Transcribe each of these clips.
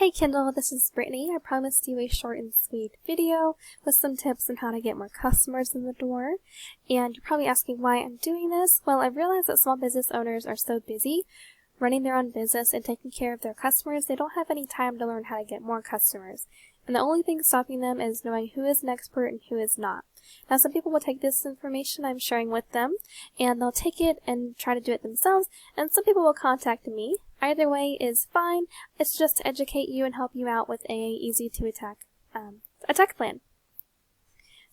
Hey Kindle, this is Brittany. I promised you a short and sweet video with some tips on how to get more customers in the door. And you're probably asking why I'm doing this. Well, I've realized that small business owners are so busy running their own business and taking care of their customers, they don't have any time to learn how to get more customers. And the only thing stopping them is knowing who is an expert and who is not. Now, some people will take this information I'm sharing with them, and they'll take it and try to do it themselves, and some people will contact me. Either way is fine. It's just to educate you and help you out with a easy-to-attack attack plan.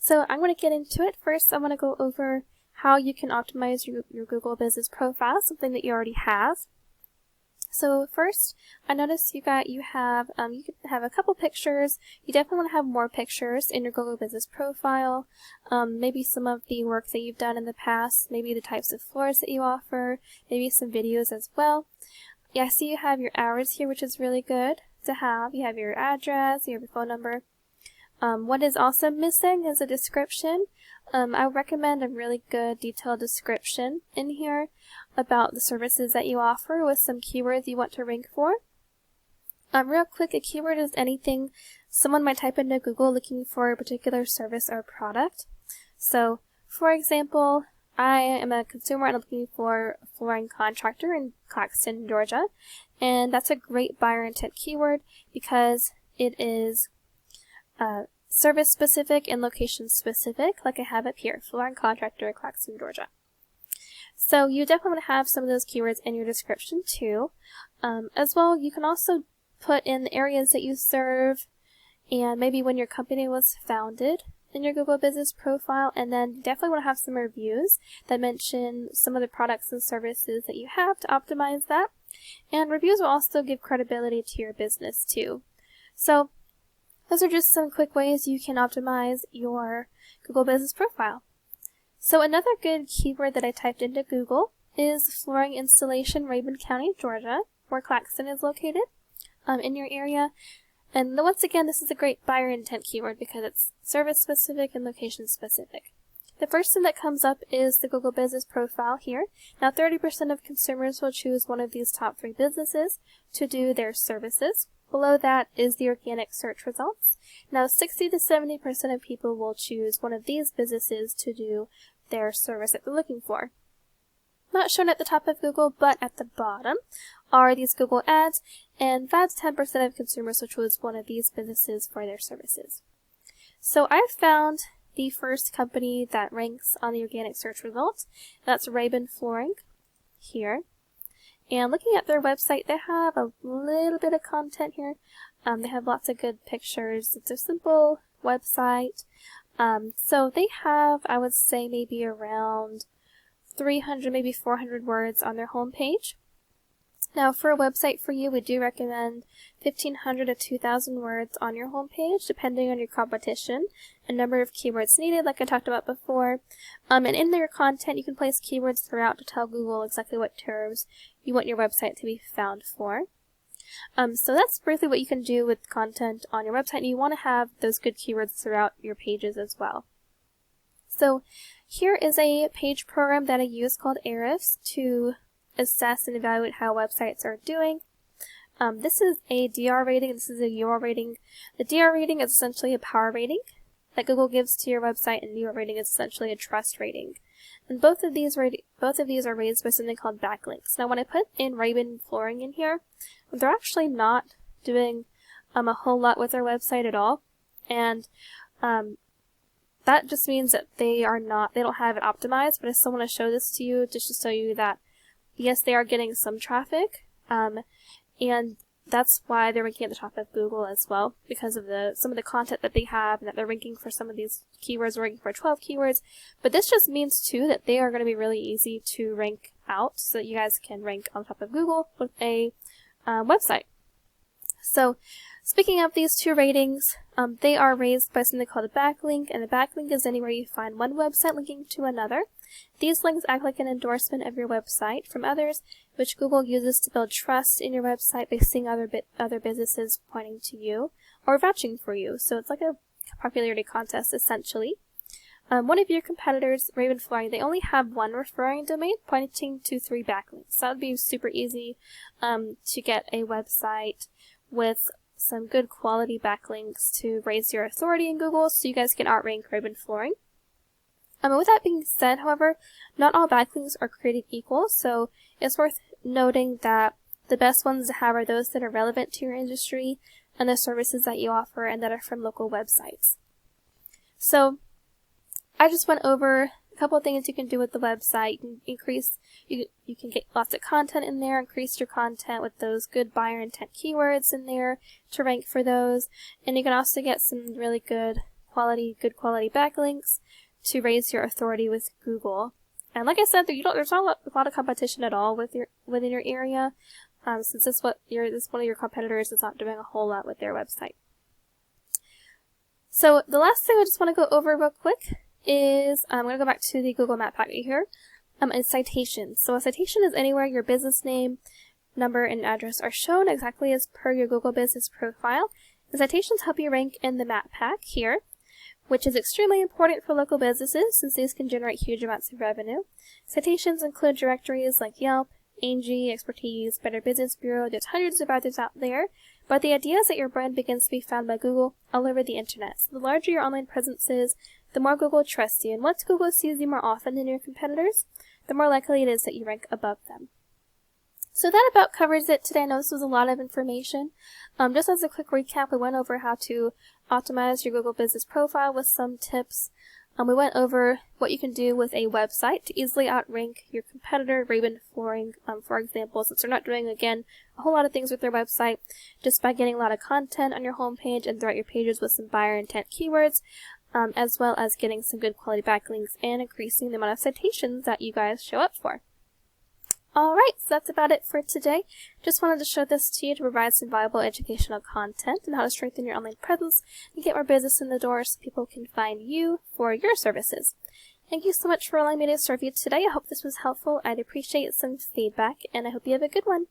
So I'm going to get into it. First, I want to go over how you can optimize your Google Business Profile, something that you already have. So first, I noticed you can have a couple pictures. You definitely want to have more pictures in your Google Business Profile. Maybe some of the work that you've done in the past, maybe the types of floors that you offer, maybe some videos as well. Yeah, I see you have your hours here, which is really good to have. You have your address, you have your phone number. What is also missing is a description. I would recommend a really good detailed description in here about the services that you offer with some keywords you want to rank for. Real quick, a keyword is anything someone might type into Google looking for a particular service or product. So, for example, I am a consumer and I'm looking for a flooring contractor in Claxton, Georgia. And that's a great buyer intent keyword because it is service specific and location specific, like I have up here, flooring contractor, Claxton, Georgia. So you definitely want to have some of those keywords in your description too. As well, you can also put in the areas that you serve and maybe when your company was founded in your Google Business Profile, and then you definitely want to have some reviews that mention some of the products and services that you have to optimize that. And reviews will also give credibility to your business too. So those are just some quick ways you can optimize your Google Business Profile. So another good keyword that I typed into Google is flooring installation, Rabun County, Georgia, where Claxton is located in your area. And once again, this is a great buyer intent keyword because it's service specific and location specific. The first thing that comes up is the Google Business Profile here. Now 30% of consumers will choose one of these top 3 businesses to do their services. Below that is the organic search results. Now 60 to 70% of people will choose one of these businesses to do their service that they're looking for. Not shown at the top of Google, but at the bottom are these Google ads, and 5 to 10% of consumers will choose one of these businesses for their services. So I found the first company that ranks on the organic search results. That's Rabun Flooring here. And looking at their website, they have a little bit of content here. They have lots of good pictures. It's a simple website. So they have, I would say, maybe around 300, maybe 400 words on their homepage. Now, for a website for you, we do recommend 1,500 to 2,000 words on your homepage, depending on your competition and number of keywords needed, like I talked about before. And in their content, you can place keywords throughout to tell Google exactly what terms you want your website to be found for. So that's briefly what you can do with content on your website, and you want to have those good keywords throughout your pages as well. So here is a page program that I use called Ahrefs to assess and evaluate how websites are doing. This is a DR rating, this is a UR rating. The DR rating is essentially a power rating that Google gives to your website, and UR rating is essentially a trust rating. And both of these are raised by something called backlinks. Now when I put in Rabun Flooring in here, they're actually not doing a whole lot with their website at all. And that just means that they don't have it optimized, but I still want to show this to you just to show you that yes, they are getting some traffic, and that's why they're ranking at the top of Google as well, because of some of the content that they have, and that they're ranking for some of these keywords, ranking for 12 keywords. But this just means too that they are going to be really easy to rank out, so that you guys can rank on top of Google with a website. So, speaking of these 2 ratings, they are raised by something called a backlink, and a backlink is anywhere you find one website linking to another. These links act like an endorsement of your website from others, which Google uses to build trust in your website by seeing other businesses pointing to you or vouching for you. So it's like a popularity contest, essentially. One of your competitors, Rabun Flooring, they only have one referring domain pointing to 3 backlinks. So that would be super easy to get a website with some good quality backlinks to raise your authority in Google so you guys can outrank Rabun Flooring. With that being said, however, not all backlinks are created equal, so it's worth noting that the best ones to have are those that are relevant to your industry and the services that you offer and that are from local websites. So I just went over a couple of things you can do with the website. You can get lots of content in there, increase your content with those good buyer intent keywords in there to rank for those, and you can also get some really good quality backlinks to raise your authority with Google. And like I said, there's not a lot of competition at all within your area, since this one of your competitors is not doing a whole lot with their website. So the last thing I just want to go over real quick is I'm going to go back to the Google Map packet here. Is citations. So a citation is anywhere your business name, number, and address are shown exactly as per your Google Business profile. The citations help you rank in the map pack here, which is extremely important for local businesses since these can generate huge amounts of revenue. Citations include directories like Yelp, Angie, Expertise, Better Business Bureau. There's hundreds of others out there, but the idea is that your brand begins to be found by Google all over the internet. So the larger your online presence is, the more Google trusts you, and once Google sees you more often than your competitors, the more likely it is that you rank above them. So that about covers it today. I know this was a lot of information. Just as a quick recap, we went over how to optimize your Google Business profile with some tips. We went over what you can do with a website to easily outrank your competitor, Rabun Flooring, for example, since they're not doing, again, a whole lot of things with their website, just by getting a lot of content on your homepage and throughout your pages with some buyer intent keywords, as well as getting some good quality backlinks and increasing the amount of citations that you guys show up for. Alright, so that's about it for today. Just wanted to show this to you to provide some valuable educational content and how to strengthen your online presence and get more business in the door so people can find you for your services. Thank you so much for allowing me to serve you today. I hope this was helpful. I'd appreciate some feedback, and I hope you have a good one.